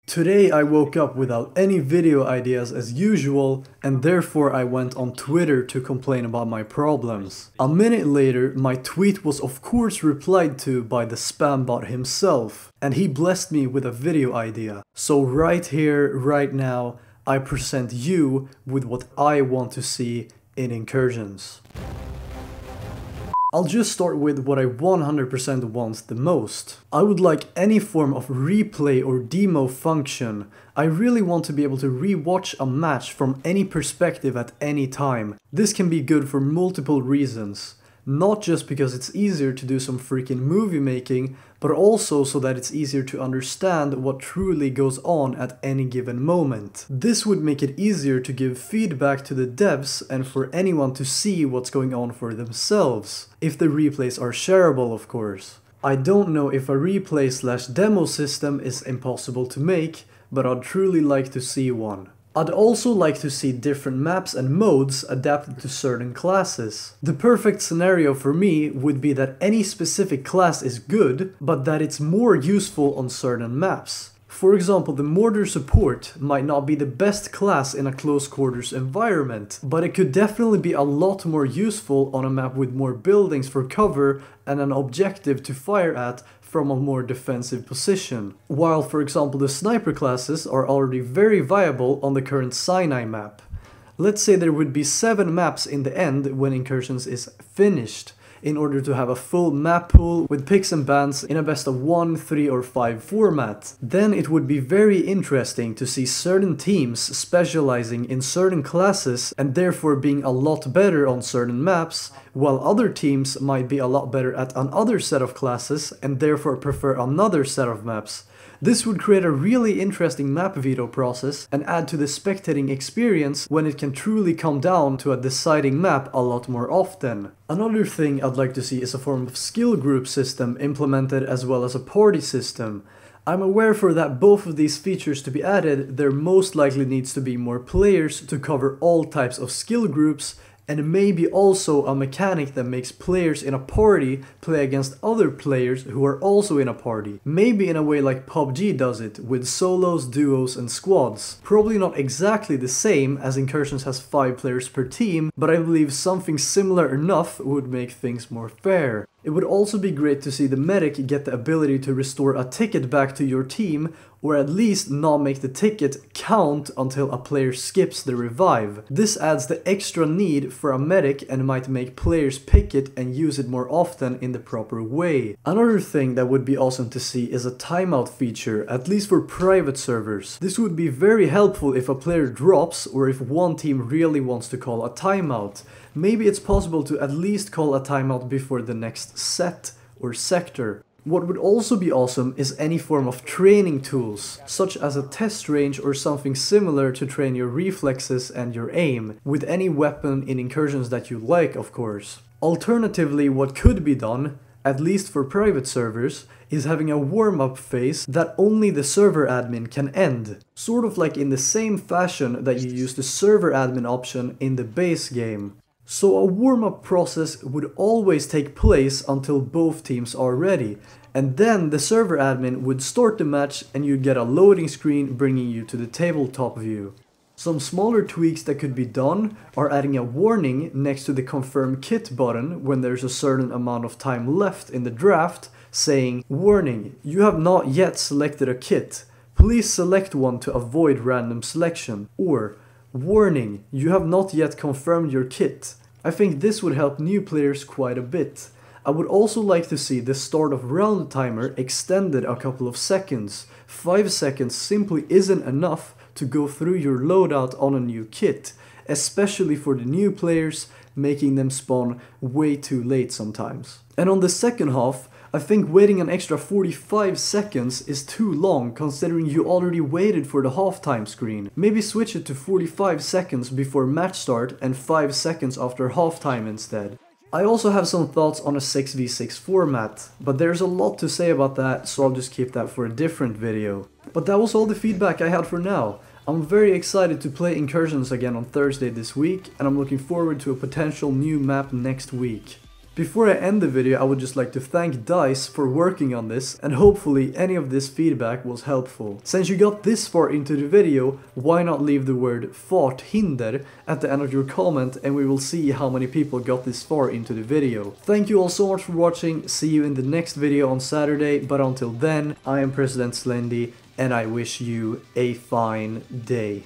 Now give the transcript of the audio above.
Today I woke up without any video ideas as usual, and therefore I went on Twitter to complain about my problems. A minute later, my tweet was of course replied to by the spam bot himself, and he blessed me with a video idea. So right here, right now, I present you with what I want to see in Incursions. I'll just start with what I 100% want the most. I would like any form of replay or demo function. I really want to be able to rewatch a match from any perspective at any time. This can be good for multiple reasons. Not just because it's easier to do some freaking movie making, but also so that it's easier to understand what truly goes on at any given moment. This would make it easier to give feedback to the devs and for anyone to see what's going on for themselves. If the replays are shareable, of course. I don't know if a replay/demo system is impossible to make, but I'd truly like to see one. I'd also like to see different maps and modes adapted to certain classes. The perfect scenario for me would be that any specific class is good, but that it's more useful on certain maps. For example, the mortar support might not be the best class in a close quarters environment, but it could definitely be a lot more useful on a map with more buildings for cover and an objective to fire at from a more defensive position. While for example the sniper classes are already very viable on the current Sinai map. Let's say there would be 7 maps in the end when Incursions is finished, in order to have a full map pool with picks and bans in a best of 1, 3 or 5 format. Then it would be very interesting to see certain teams specializing in certain classes and therefore being a lot better on certain maps, while other teams might be a lot better at another set of classes and therefore prefer another set of maps. This would create a really interesting map veto process and add to the spectating experience when it can truly come down to a deciding map a lot more often. Another thing I'd like to see is a form of skill group system implemented as well as a party system. I'm aware for that both of these features to be added, there most likely needs to be more players to cover all types of skill groups, and maybe also a mechanic that makes players in a party play against other players who are also in a party. Maybe in a way like PUBG does it, with solos, duos and squads. Probably not exactly the same, as Incursions has 5 players per team, but I believe something similar enough would make things more fair. It would also be great to see the medic get the ability to restore a ticket back to your team, or at least not make the ticket count until a player skips the revive. This adds the extra need for a medic and might make players pick it and use it more often in the proper way. Another thing that would be awesome to see is a timeout feature, at least for private servers. This would be very helpful if a player drops or if one team really wants to call a timeout. Maybe it's possible to at least call a timeout before the next set or sector. What would also be awesome is any form of training tools, such as a test range or something similar to train your reflexes and your aim, with any weapon in Incursions that you like, of course. Alternatively, what could be done, at least for private servers, is having a warm-up phase that only the server admin can end. Sort of like in the same fashion that you use the server admin option in the base game. So a warm-up process would always take place until both teams are ready, and then the server admin would start the match and you'd get a loading screen bringing you to the tabletop view. Some smaller tweaks that could be done are adding a warning next to the confirm kit button when there's a certain amount of time left in the draft, saying, "Warning, you have not yet selected a kit. Please select one to avoid random selection," or "Warning, you have not yet confirmed your kit." I think this would help new players quite a bit. I would also like to see the start of round timer extended a couple of seconds. 5 seconds simply isn't enough to go through your loadout on a new kit, especially for the new players, making them spawn way too late sometimes. And on the second half, I think waiting an extra 45 seconds is too long considering you already waited for the halftime screen. Maybe switch it to 45 seconds before match start and 5 seconds after halftime instead. I also have some thoughts on a 6v6 format, but there's a lot to say about that, so I'll just keep that for a different video. But that was all the feedback I had for now. I'm very excited to play Incursions again on Thursday this week, and I'm looking forward to a potential new map next week. Before I end the video, I would just like to thank DICE for working on this, and hopefully any of this feedback was helpful. Since you got this far into the video, why not leave the word farthinder at the end of your comment, and we will see how many people got this far into the video. Thank you all so much for watching, see you in the next video on Saturday, but until then, I am PresidentSlendy, and I wish you a fine day.